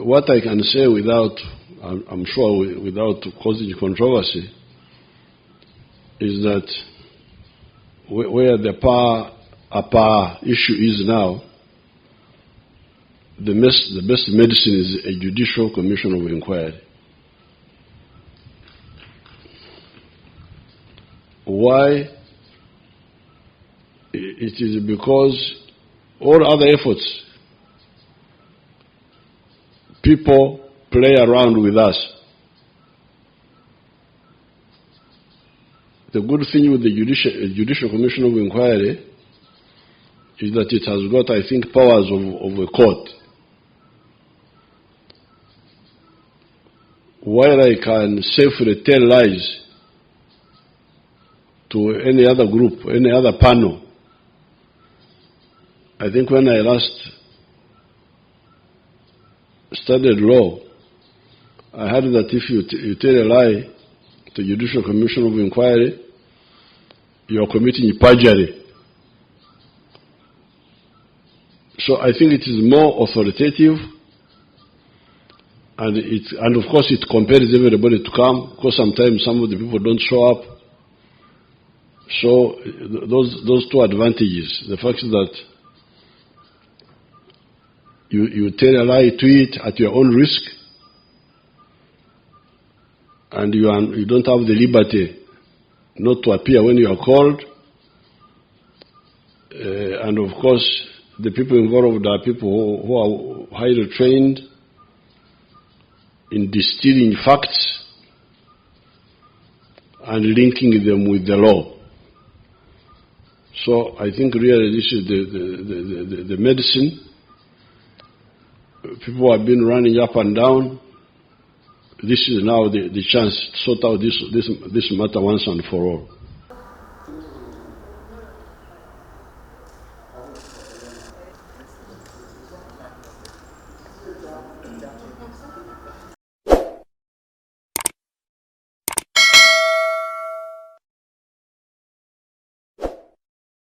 what I can say without, I'm sure, without causing controversy, is that where the Apaa issue is now, the best medicine is a judicial commission of inquiry. Why? It is because all other efforts, people play around with us. The good thing with the Judicial Commission of Inquiry is that it has got, I think, powers of a court. While I can safely tell lies to any other group, any other panel, I think when I last studied law, I heard that if you tell a lie to the Judicial Commission of Inquiry, you are committing perjury. So I think it is more authoritative, and of course it compels everybody to come, because sometimes some of the people don't show up. So those two advantages, the fact that you tell a lie to it at your own risk, and you don't have the liberty not to appear when you are called, and of course the people involved are people who are highly trained in distilling facts and linking them with the law. So I think really this is the medicine. People have been running up and down. This is now the chance to sort out this matter once and for all.